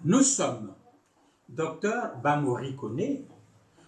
Nous sommes Dr Bamori Kone,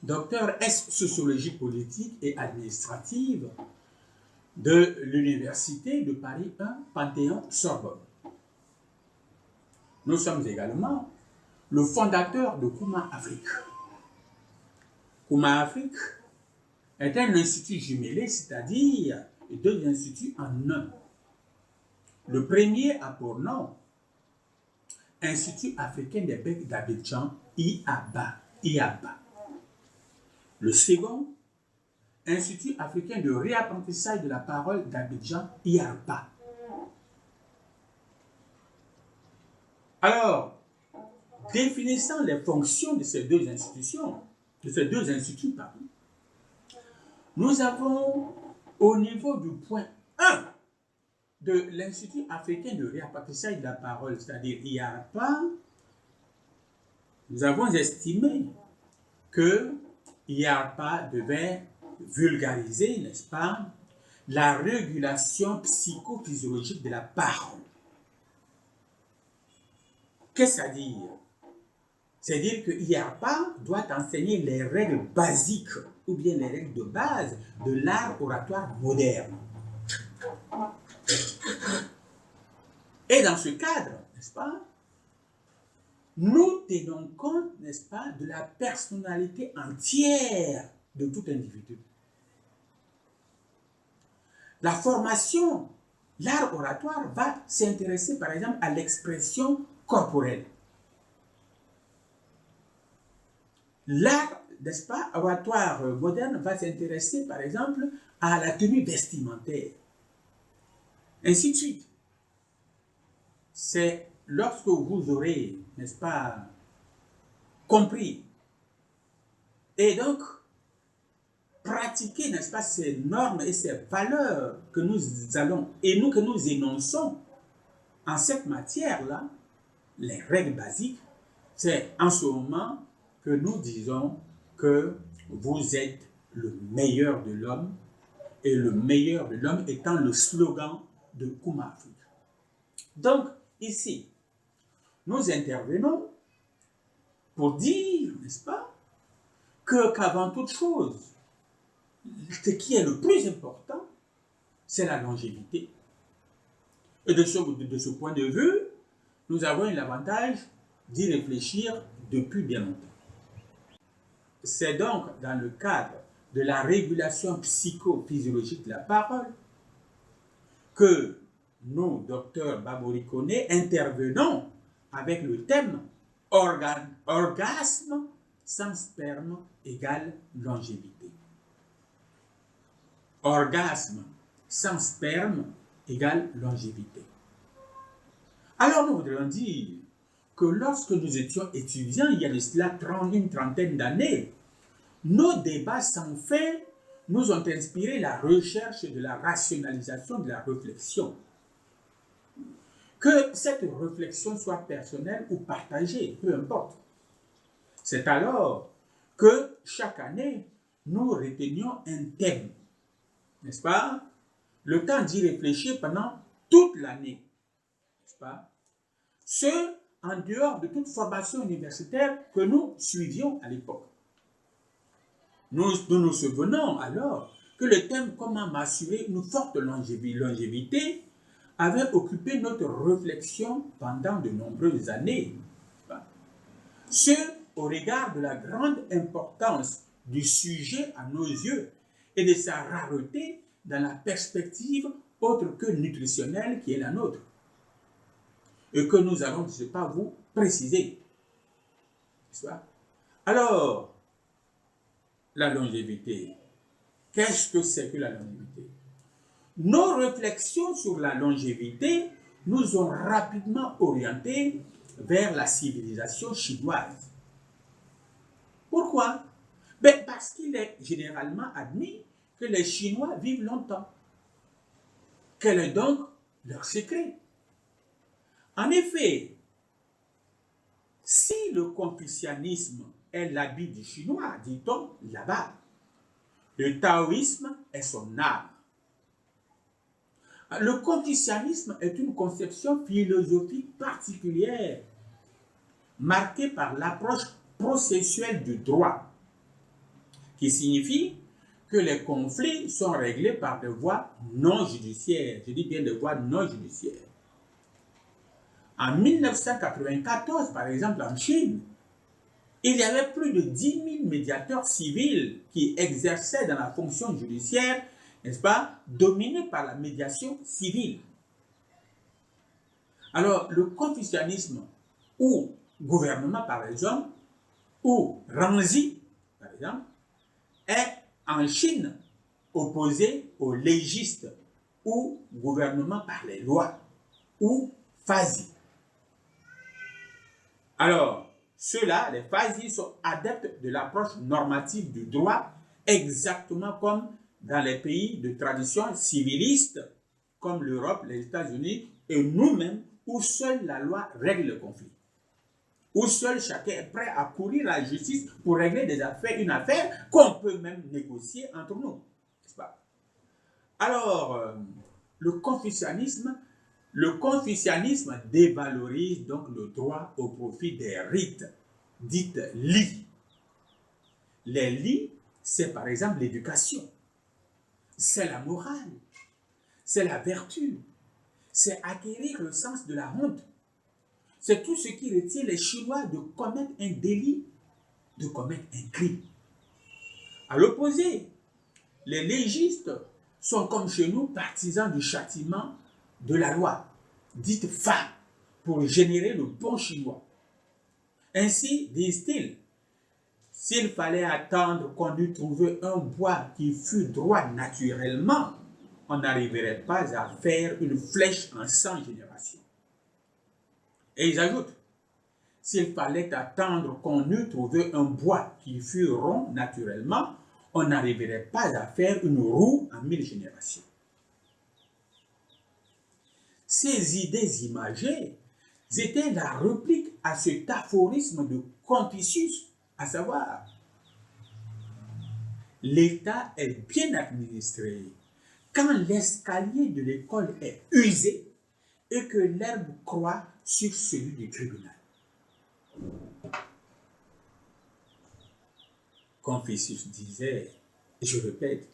docteur S sociologie politique et administrative de l'Université de Paris 1 Panthéon-Sorbonne. Nous sommes également le fondateur de Kuma Afrique. Kuma Afrique est un institut jumelé, c'est-à-dire deux instituts en un. Le premier a pour nom Institut africain des becs d'Abidjan, IABA. Le second, Institut africain de réapprentissage de la parole d'Abidjan, IARPA. Alors, définissant les fonctions de ces deux institutions, nous avons au niveau du point 1 de l'Institut africain de réapprentissage de la parole, c'est-à-dire IARPA, nous avons estimé que IARPA devait vulgariser, n'est-ce pas, la régulation psychophysiologique de la parole. Qu'est-ce que ça veut dire? C'est-à-dire que IARPA doit enseigner les règles basiques ou bien les règles de base de l'art oratoire moderne. Et dans ce cadre, n'est-ce pas, nous tenons compte, n'est-ce pas, de la personnalité entière de tout individu. La formation, l'art oratoire va s'intéresser par exemple à l'expression corporelle. L'art, n'est-ce pas, oratoire moderne va s'intéresser par exemple à la tenue vestimentaire. Ainsi de suite. C'est lorsque vous aurez, n'est-ce pas, compris et donc pratiquer, n'est-ce pas, ces normes et ces valeurs que nous allons et que nous énonçons en cette matière-là, les règles basiques, c'est en ce moment que nous disons que vous êtes le meilleur de l'homme, et le meilleur de l'homme étant le slogan de Kuma Afrique. Donc, ici, nous intervenons pour dire, n'est-ce pas, qu'avant toute chose, ce qui est le plus important, c'est la longévité. Et de ce point de vue, nous avons l'avantage d'y réfléchir depuis bien longtemps. C'est donc dans le cadre de la régulation psychophysiologique de la parole que nous, docteur Bamori Kone, intervenons avec le thème orgasme sans sperme égale longévité. Orgasme sans sperme égale longévité. Alors nous voudrions dire que lorsque nous étions étudiants, il y a de cela une trentaine d'années, nos débats sans fin nous ont inspiré la recherche de la rationalisation de la réflexion. Que cette réflexion soit personnelle ou partagée, peu importe. C'est alors que chaque année, nous retenions un thème, n'est-ce pas? Le temps d'y réfléchir pendant toute l'année, n'est-ce pas? Ce, en dehors de toute formation universitaire que nous suivions à l'époque. Nous nous souvenons alors que le thème « Comment m'assurer une forte longévité » avait occupé notre réflexion pendant de nombreuses années. Ce, au regard de la grande importance du sujet à nos yeux et de sa rareté dans la perspective autre que nutritionnelle qui est la nôtre. Et que nous allons, je ne sais pas, vous préciser. Alors, la longévité. Qu'est-ce que c'est que la longévité? Nos réflexions sur la longévité nous ont rapidement orientés vers la civilisation chinoise. Pourquoi? Parce qu'il est généralement admis que les Chinois vivent longtemps. Quel est donc leur secret? En effet, si le confucianisme est l'habit du chinois, dit-on là-bas, le taoïsme est son âme. Le confucianisme est une conception philosophique particulière marquée par l'approche processuelle du droit, qui signifie que les conflits sont réglés par des voies non judiciaires. Je dis bien des voies non judiciaires. En 1994, par exemple, en Chine, il y avait plus de 10 000 médiateurs civils qui exerçaient dans la fonction judiciaire, n'est-ce pas, dominés par la médiation civile. Alors, le confucianisme, ou gouvernement par les hommes, ou Ranzi, par exemple, est en Chine opposé au légiste, ou gouvernement par les lois, ou Fazi. Alors, ceux-là, les Fazis, sont adeptes de l'approche normative du droit, exactement comme dans les pays de tradition civiliste, comme l'Europe, les États-Unis et nous-mêmes, où seule la loi règle le conflit. Où seul chacun est prêt à courir à la justice pour régler des affaires, une affaire qu'on peut même négocier entre nous. N'est-ce pas? Alors, le confucianisme dévalorise donc le droit au profit des rites, dites li. Les li, c'est par exemple l'éducation, c'est la morale, c'est la vertu, c'est acquérir le sens de la honte. C'est tout ce qui retient les Chinois de commettre un délit, de commettre un crime. À l'opposé, les légistes sont comme chez nous partisans du châtiment de la loi, dite fa, pour générer le bon chinois. Ainsi, disent-ils, s'il fallait attendre qu'on eût trouvé un bois qui fût droit naturellement, on n'arriverait pas à faire une flèche en 100 générations. Et ils ajoutent, s'il fallait attendre qu'on eût trouvé un bois qui fût rond naturellement, on n'arriverait pas à faire une roue en 1000 générations. Ces idées imagées étaient la réplique à cet aphorisme de Confucius, à savoir, l'État est bien administré quand l'escalier de l'école est usé et que l'herbe croît sur celui du tribunal. Confucius disait, et je répète,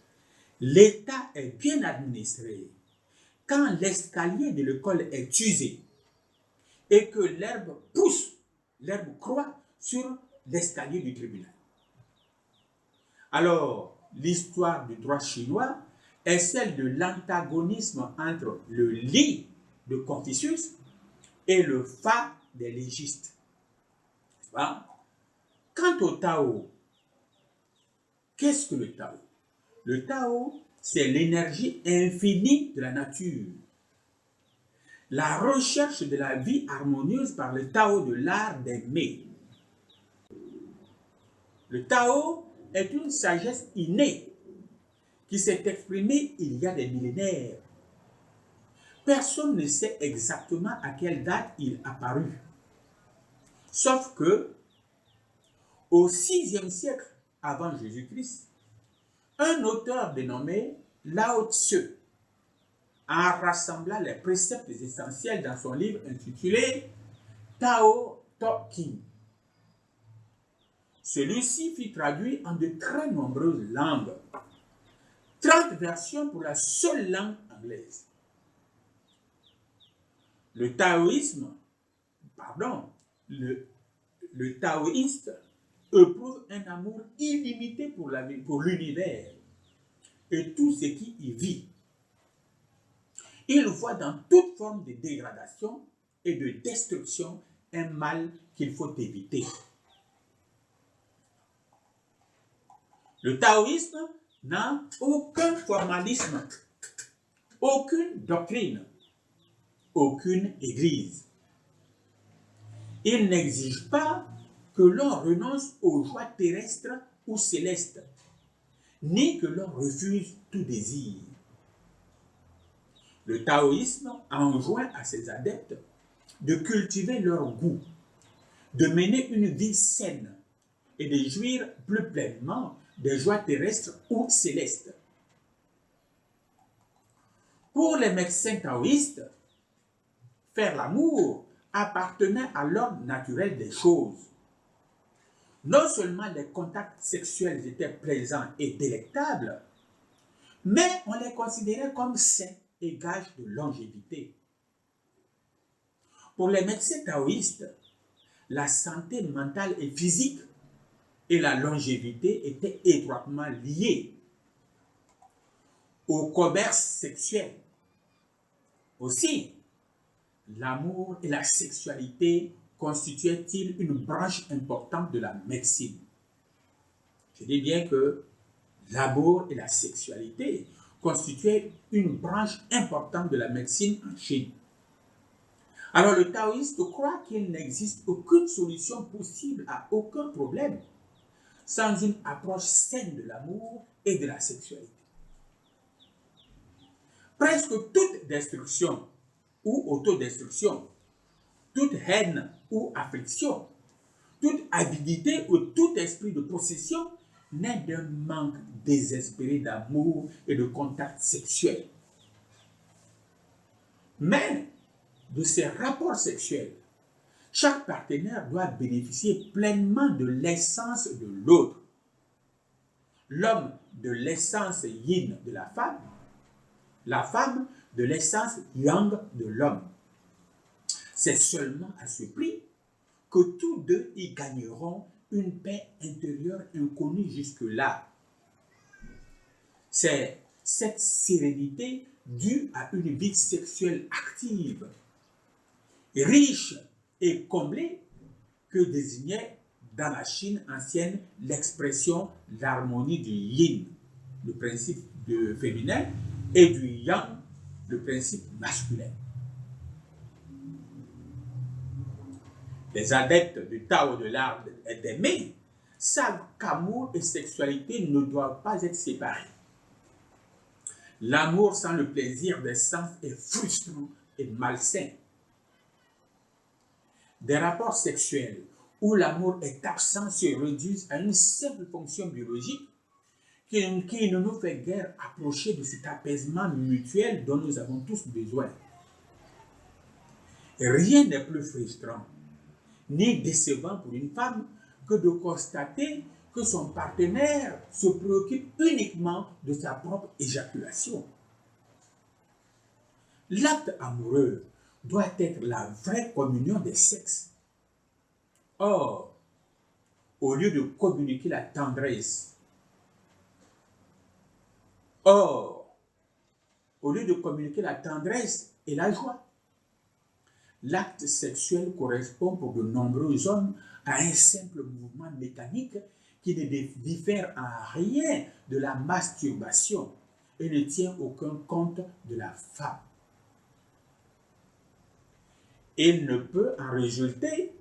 l'État est bien administré quand l'escalier de l'école est usé et que l'herbe pousse, l'herbe croît sur l'escalier du tribunal. Alors, l'histoire du droit chinois est celle de l'antagonisme entre le li de Confucius et le fa des légistes. Quant au Tao, qu'est-ce que le Tao? Le Tao, c'est l'énergie infinie de la nature. La recherche de la vie harmonieuse par le Tao de l'art d'aimer. Le Tao est une sagesse innée qui s'est exprimée il y a des millénaires. Personne ne sait exactement à quelle date il apparut. Sauf que, au VIe siècle avant Jésus-Christ, un auteur dénommé Lao Tzu a rassemblé les préceptes essentiels dans son livre intitulé Tao Te Ching. Celui-ci fut traduit en de très nombreuses langues, 30 versions pour la seule langue anglaise. Le taoïste éprouve un amour illimité pour l'univers et tout ce qui y vit. Il voit dans toute forme de dégradation et de destruction un mal qu'il faut éviter. Le taoïsme n'a aucun formalisme, aucune doctrine, aucune église. Il n'exige pas que l'on renonce aux joies terrestres ou célestes, ni que l'on refuse tout désir. Le taoïsme enjoint à ses adeptes de cultiver leur goût, de mener une vie saine et de jouir plus pleinement des joies terrestres ou célestes. Pour les médecins taoïstes, faire l'amour appartenait à l'ordre naturel des choses. Non seulement les contacts sexuels étaient présents et délectables, mais on les considérait comme sains et gages de longévité. Pour les médecins taoïstes, la santé mentale et physique et la longévité étaient étroitement liées au commerce sexuel. Aussi, l'amour et la sexualité constituaient-ils une branche importante de la médecine? Je dis bien que l'amour et la sexualité constituaient une branche importante de la médecine en Chine. Alors le taoïste croit qu'il n'existe aucune solution possible à aucun problème sans une approche saine de l'amour et de la sexualité. Presque toute destruction ou autodestruction, toute haine ou affliction, toute avidité ou tout esprit de possession naît d'un manque désespéré d'amour et de contact sexuel. Mais de ces rapports sexuels, chaque partenaire doit bénéficier pleinement de l'essence de l'autre. L'homme de l'essence yin de la femme de l'essence yang de l'homme. C'est seulement à ce prix que tous deux y gagneront une paix intérieure inconnue jusque-là. C'est cette sérénité due à une vie sexuelle active, riche et comblée que désignait dans la Chine ancienne l'expression l'harmonie du yin, le principe féminin, et du yang, le principe masculin. Les adeptes du Tao de l'art d'aimer savent qu'amour et sexualité ne doivent pas être séparés. L'amour sans le plaisir des sens est frustrant et malsain. Des rapports sexuels où l'amour est absent se réduisent à une simple fonction biologique qui ne nous fait guère approcher de cet apaisement mutuel dont nous avons tous besoin. Rien n'est plus frustrant ni décevant pour une femme que de constater que son partenaire se préoccupe uniquement de sa propre éjaculation. L'acte amoureux doit être la vraie communion des sexes. Or, au lieu de communiquer la tendresse, et la joie, l'acte sexuel correspond pour de nombreux hommes à un simple mouvement mécanique qui ne diffère en rien de la masturbation et ne tient aucun compte de la femme. Il ne peut en résulter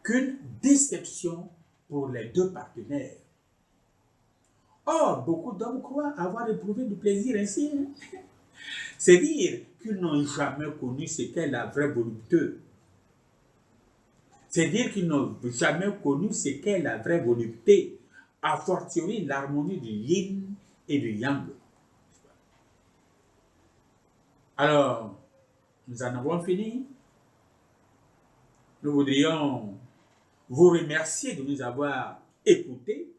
qu'une déception pour les deux partenaires. Or, beaucoup d'hommes croient avoir éprouvé du plaisir ainsi. C'est dire qu'ils n'ont jamais connu ce qu'est la vraie volupté. C'est dire qu'ils n'ont jamais connu ce qu'est la vraie volupté, a fortiori l'harmonie du yin et du yang. Alors, nous en avons fini. Nous voudrions vous remercier de nous avoir écoutés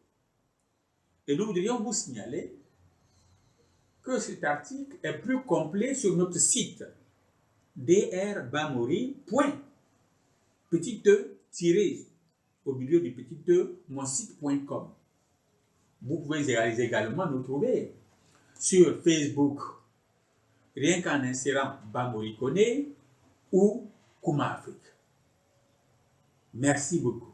et nous voudrions vous signaler que cet article est plus complet sur notre site drbamori.petit-e au milieu du petit e monsite.com. Vous pouvez également nous trouver sur Facebook, rien qu'en insérant Bamori Koné ou Kuma Afrique. Merci beaucoup.